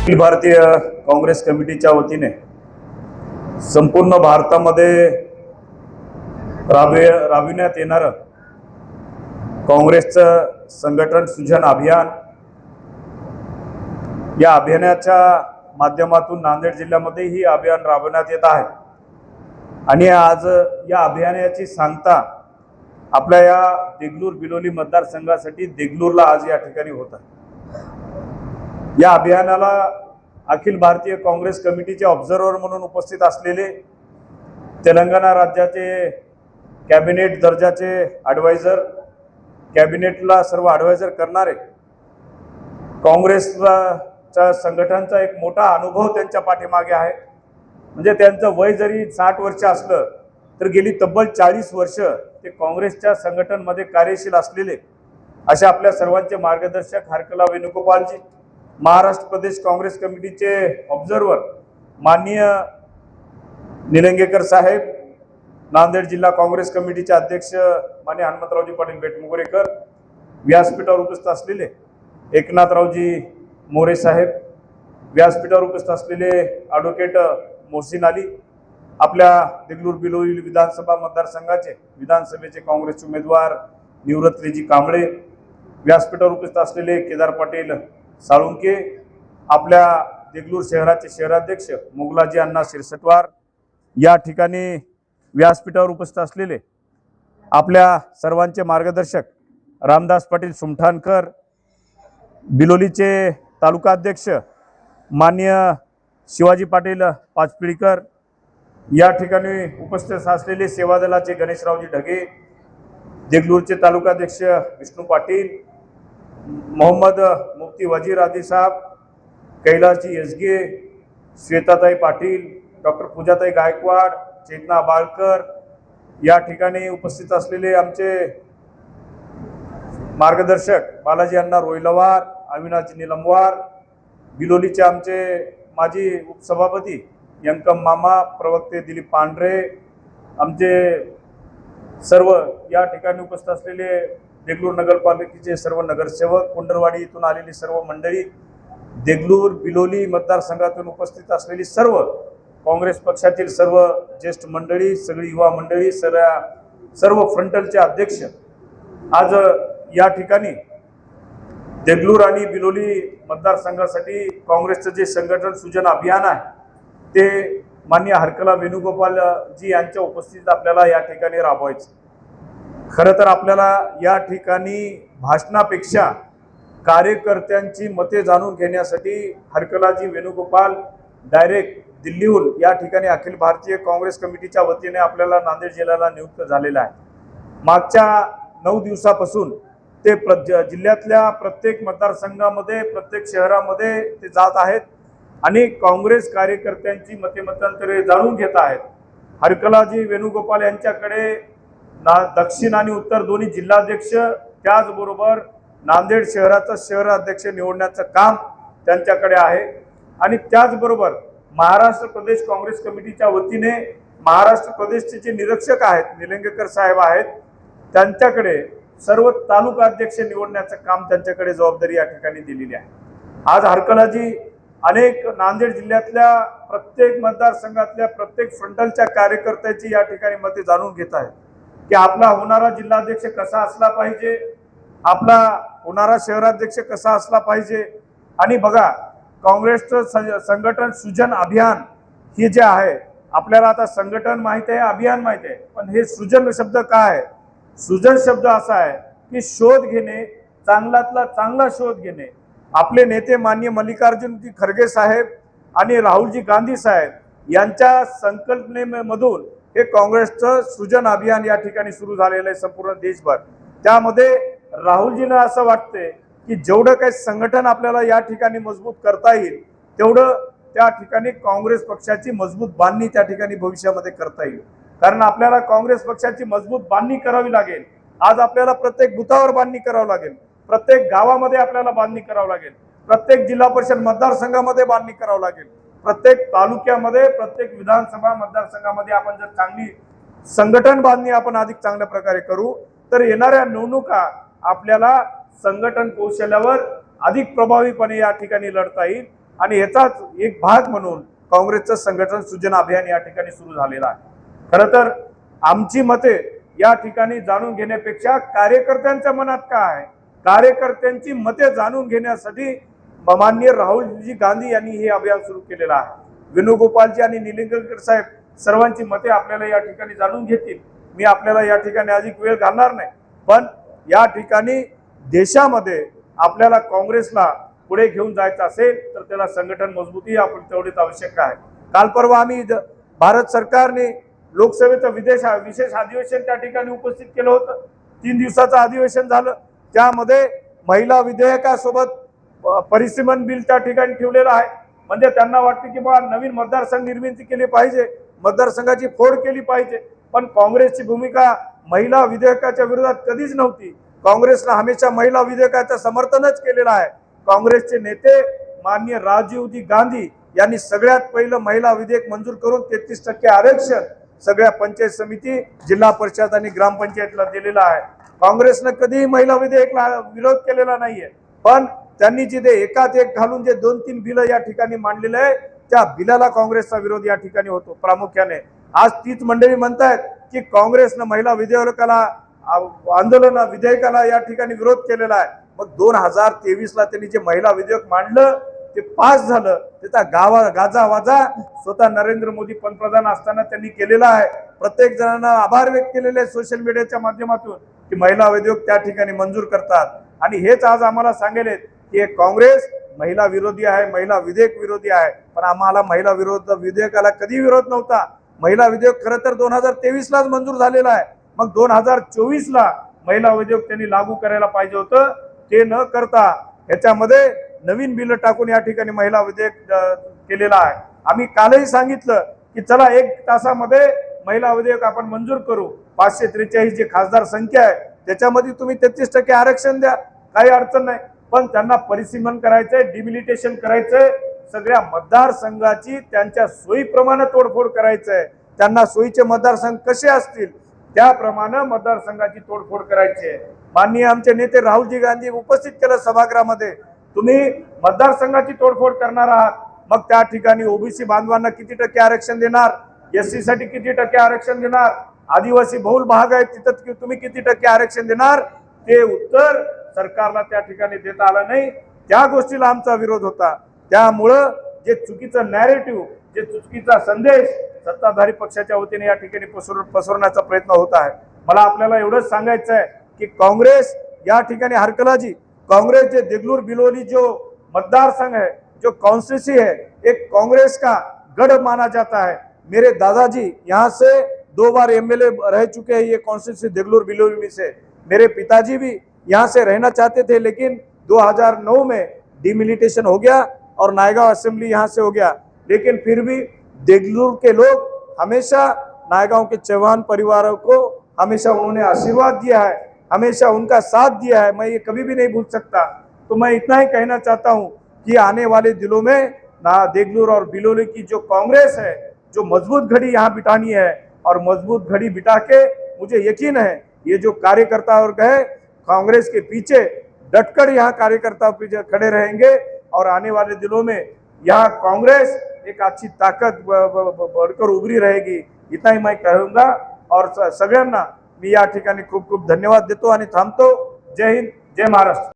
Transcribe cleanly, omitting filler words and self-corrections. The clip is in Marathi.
अखिल भारतीय काँग्रेस कमिटीच्या वतीने संपूर्ण भारतामध्ये राबविण्यात येणारं काँग्रेसचं संघटन सुजन अभियान या अभियानाच्या माध्यमातून नांदेड जिल्ह्यामध्ये ही अभियान राबवण्यात येत आहे। आणि आज या अभियानाची सांगता आपल्या या देगलूर बिलोली मतदारसंघासाठी देगलूरला आज या ठिकाणी होत आहे। या अभियानाला अखिल भारतीय काँग्रेस कमिटीचे ऑब्झर्वर म्हणून उपस्थित असलेले तेलंगणा राज्याचे कॅबिनेट दर्जाचे ॲडवायझर, कॅबिनेटला सर्व ॲडवायझर करणारे, काँग्रेसच्या संघटनाचा एक मोठा अनुभव त्यांच्या पाठीमागे आहे। म्हणजे त्यांचं वय जरी 60 वर्ष असलं तर गेली तब्बल 40 वर्ष ते काँग्रेसच्या संघटनेमध्ये कार्यशील असलेले अशा आपल्या सर्वांचे मार्गदर्शक हरकला वेणुगोपालजी, महाराष्ट्र प्रदेश काँग्रेस कमिटीचे ऑब्झर्वर माननीय निलंगेकर साहेब, नांदेड जिल्हा काँग्रेस कमिटीचे अध्यक्ष माननीय हनुमंतरावजी पाटील बेटमुगरेकर, व्यासपीठावर उपस्थित असलेले एकनाथरावजी मोरे साहेब, व्यासपीठावर उपस्थित असलेले ॲडव्होकेट मोहसिन अली, आपल्या देगलूर बिलोली विधानसभा मतदारसंघाचे विधानसभेचे काँग्रेसचे उमेदवार निवृत्तीजी कांबळे, व्यासपीठावर उपस्थित असलेले केदार पाटील साळुंके, आपल्या देगलूर शहराचे शहराध्यक्ष मोगलाजी अण्णा शिरसटवार, या ठिकाणी व्यासपीठावर उपस्थित असलेले आपल्या सर्वांचे मार्गदर्शक रामदास पाटील सुमठाणकर, बिलोलीचे तालुका अध्यक्ष माननीय शिवाजी पाटील पाचपिळीकर, या ठिकाणी उपस्थित असलेले सेवादलाचे गणेशरावजी ढगे, देगलूरचे तालुकाध्यक्ष विष्णू पाटील, मोहम्मद मुफ्ती वजीर आदी साहब, कैलासजी यसगे, श्वेताताई पाटील, डॉक्टर पूजाताई गायकवाड, चेतना बाळकर, या ठिकाणी उपस्थित असलेले आमचे मार्गदर्शक बालाजी अण्णा रोयलवार, अविनाश निलमवार, बिलोलीचे आमचे माजी उपसभापती यंकम मामा, प्रवक्ते दिलीप पांढरे, आमचे सर्व या ठिकाणी उपस्थित असलेले देगलूर नगरपालिकेचे सर्व नगरसेवक, कुंडरवाडी इथून आलेली सर्व मंडळी, देगलूर बिलोली मतदारसंघातून उपस्थित असलेली सर्व काँग्रेस पक्षातील सर्व ज्येष्ठ मंडळी, सगळी युवा मंडळी, सर्व फ्रंटलचे अध्यक्ष, आज या ठिकाणी देगलूर आणि बिलोली मतदारसंघासाठी काँग्रेसचं जे संघटन सुजन अभियान आहे ते माननीय हरकला वेणुगोपालजी यांच्या उपस्थितीत आपल्याला या ठिकाणी राबवायचं। खरं तर आपल्याला या ठिकाणी भाषणापेक्षा कार्यकर्त्यांची मते जाणून घेण्यासाठी हरकलाजी वेणुगोपाल डायरेक्ट दिल्लीहून या ठिकाणी अखिल भारतीय काँग्रेस कमिटीच्या वतीने आपल्याला नांदेड जिल्ह्याला नियुक्त झालेला आहे। मागच्या 9 दिवसापासून ते जिल्ह्यातल्या प्रत्येक मतदारसंघामध्ये, प्रत्येक शहरामध्ये ते जात आहेत आणि काँग्रेस कार्यकर्त्यांची मतांतरे जाणून घेत आहेत। हरकलाजी वेणुगोपाल यांच्याकडे दक्षिण आणि उत्तर दोन्ही जिल्हाध्यक्ष, त्याचबरोबर नांदेड शहराचा शहराध्यक्ष निवडण्याचं काम त्यांच्याकडे आहे। आणि त्याचबरोबर महाराष्ट्र प्रदेश काँग्रेस कमिटीच्या वतीने महाराष्ट्र प्रदेशचे जे निरीक्षक आहेत निलंगेकर साहेब आहेत, त्यांच्याकडे सर्व तालुका अध्यक्ष निवडण्याचं काम त्यांच्याकडे जबाबदारी या ठिकाणी दिलेली आहे। आज हरकलाजी अनेक नांदेड जिल्ह्यातल्या प्रत्येक मतदारसंघातल्या प्रत्येक फ्रंटलच्या कार्यकर्त्याची या ठिकाणी मते जाणून घेत आहेत की आपला होणारा जिल्हाध्यक्ष कसा असला पाहिजे, आपला होणारा शहराध्यक्ष कसा असला पाहिजे। आणि बघा, काँग्रेसचं संघटन सुजन अभियान हे जे आहे, आपल्याला आता संघटन माहिती आहे, अभियान माहिती आहे, पण हे सुजन शब्द काय आहे? सुजन शब्द असा आहे की शोध घेणे, चांगल्यातला चांगला शोध घेणे। आपले नेते माननीय मल्लिकार्जुनजी खरगे साहेब आणि राहुलजी गांधी साहेब यांच्या संकल्पनेमधून हे काँग्रेसचं सृजन अभियान या ठिकाणी सुरू झालेलं आहे संपूर्ण देशभर। त्यामध्ये राहुलजींना असं वाटते की जेवढं काही संघटन आपल्याला या ठिकाणी मजबूत करता येईल तेवढं त्या ठिकाणी काँग्रेस पक्षाची मजबूत बांधणी त्या ठिकाणी भविष्यामध्ये करता येईल। कारण आपल्याला काँग्रेस पक्षाची मजबूत बांधणी करावी लागेल। आज आपल्याला प्रत्येक बुथावर बांधणी करावी लागेल, प्रत्येक गावामध्ये आपल्याला बांधणी करावी लागेल, प्रत्येक जिल्हा परिषद मतदारसंघामध्ये बांधणी करावी लागेल, प्रत्येक तालुक्यामध्ये, प्रत्येक विधानसभा मतदारसंघामध्ये आपण जर चांगली संघटन बांधणी आपण अधिक चांगल्या प्रकारे करू तर येणाऱ्या निवडणुका आपल्याला संघटन कौशल्यावर अधिक प्रभावीपणे या ठिकाणी लढता येईल। आणि याचाच एक भाग म्हणून काँग्रेसचं संघटन सूचना अभियान या ठिकाणी सुरू झालेलं आहे. खरं तर आमची मते या ठिकाणी जाणून घेण्यापेक्षा कार्यकर्त्यांच्या मनात काय आहे, कार्यकर्त्यांची मते जाणून घेण्यासाठी माननीय राहुलजी गांधी यांनी हे अभियान सुरू केलेलं आहे. वेणुगोपालजी आणि निलंगेकर साहेब सर्वांची मते आपल्याला या ठिकाणी जाणून घेतील. मी आपल्याला या ठिकाणी अधिक वेळ घालणार नाही, पण या ठिकाणी देशामध्ये आपल्याला काँग्रेसला पुढे घेऊन जायचं असेल तर त्याला संघटन मजबूती आपण तेवढीच आवश्यक आहे. काल परवा आम्ही भारत सरकारने लोकसभेचं विशेष अधिवेशन त्या ठिकाणी उपस्थित केलं होतं. 3 दिवसाचं अधिवेशन झालं. त्यामध्ये महिला विधेयकासोबत परिसीमन बिल त्या ठिकाणी ठेवलेलं आहे. म्हणजे त्यांना वाटतं की बा नवीन मतदारसंघ निर्मिती केली पाहिजे, मतदारसंघाची फोड केली पाहिजे. पण काँग्रेसची भूमिका महिला विधेयकाच्या विरोधात कधीच नव्हती. काँग्रेसनं हमेशा महिला विधेयकाचं समर्थनच केलेलं आहे. काँग्रेसचे नेते माननीय राजीवजी गांधी यांनी सगळ्यात पहिलं महिला विधेयक मंजूर करून 33% आरक्षण सगळ्या पंचायत समिती, जिल्हा परिषद आणि ग्रामपंचायतला दिलेलं आहे. काँग्रेसनं कधीही महिला विधेयकला विरोध केलेला नाहीये. पण त्यांनी जिथे एकात एक घालून जे 2-3 बिलं या ठिकाणी मांडलेलं आहे त्या बिलाला काँग्रेसचा विरोध या ठिकाणी होतो प्रामुख्याने. आज तीच मंडळी म्हणतायत की काँग्रेसनं महिला विधेयकाला विधेयकाला या ठिकाणी विरोध केलेला आहे. मग 2023ला त्यांनी जे महिला विधेयक मांडलं ते पास झालं, त्याचा गाजा वाजा स्वतः नरेंद्र मोदी पंतप्रधान असताना त्यांनी केलेला आहे. प्रत्येक जणांना आभार व्यक्त केलेले सोशल मीडियाच्या माध्यमातून की महिला विधेयक त्या ठिकाणी मंजूर करतात. आणि हेच आज आम्हाला सांगेल की काँग्रेस महिला विरोधी आहे, महिला विधेयक विरोधी आहे. पण आम्हाला महिला विधेयकाला कधी विरोध नव्हता. महिला विधेयक खरं तर 2023लाच मंजूर झालेला आहे. मग 2024ला महिला विधेयक त्यांनी लागू करायला पाहिजे होतं. ते न करता ह्याच्यामध्ये नवीन बिल टाकून या ठिकाणी महिला विधेयक केलेला आहे. आम्ही कालही सांगितलं की चला 1 तासामध्ये महिला विधेयक आपण मंजूर करू. 543 जी खासदार संख्या आहे त्याच्यामध्ये तुम्ही 33% आरक्षण द्या, काही अडचण नाही. पण त्यांना परिसीमन करायचंय, डिमिलिटेशन करायचंय, सगळ्या मतदारसंघाची त्यांच्या सोयीप्रमाणे तोडफोड करायचंय. त्यांना सोयीचे मतदारसंघ कसे असतील त्याप्रमाणे मतदारसंघाची तोडफोड करायची आहे. माननीय आमचे नेते राहुलजी गांधी उपस्थित केलं सभागृहामध्ये. तुम्ही मतदारसंघाची तोडफोड करणार आहात, मग त्या ठिकाणी ओबीसी बांधवांना किती टक्के आरक्षण देणार, एससी साठी किती टक्के आरक्षण देणार, आदिवासी बहुल भाग आहे तिथं तुम्ही किती टक्के आरक्षण देणार, ते उत्तर सरकारला त्या ठिकाणी देता आलं नाही. त्या गोष्टीला आमचा विरोध होता. त्यामुळं जे चुकीचं नॅरेटिव्ह, जे चुकीचा संदेश सत्ताधारी पक्षाच्या वतीने या ठिकाणी पसरवण्याचा प्रयत्न होत आहे. मला आपल्याला एवढंच सांगायचं आहे की काँग्रेस या ठिकाणी हरकलाजी, कांग्रेस जे देगलूर बिलोली जो मतदारसंघ है, जो कॉन्स्टिट्यूंसी है, एक कांग्रेस का गढ़ माना जाता है. मेरे दादाजी यहाँ से 2 बार एमएलए रह चुके हैं ये कॉन्स्टिट्यूंसी देगलूर बिलोली में से. मेरे पिताजी भी यहाँ से रहना चाहते थे, लेकिन 2009 में डिमिलिटेशन हो गया और नायगांव असेंबली यहाँ से हो गया. लेकिन फिर भी देगलूर के लोग हमेशा नायगांव के चौहान परिवारों को हमेशा उन्होंने आशीर्वाद दिया है, हमेशा उनका साथ दिया है. मैं ये कभी भी नहीं भूल सकता. तो मैं इतना ही कहना चाहता हूँ कि आने वाले दिनों में देगलूर और बिलोली की जो कांग्रेस है, जो मजबूत घड़ी यहाँ बिठानी है, और मजबूत घड़ी बिठा के मुझे यकीन है ये जो कार्यकर्ता और गए कांग्रेस के पीछे डटकर यहाँ कार्यकर्ता पीछे खड़े रहेंगे और आने वाले दिनों में यहाँ कांग्रेस एक अच्छी ताकत बढ़कर उभरी रहेगी. इतना ही मैं कहूँगा और सगळ्यांना मी या ठिकाणी खूप खूप धन्यवाद देतो आणि थांबतो. जय हिंद, जय महाराष्ट्र.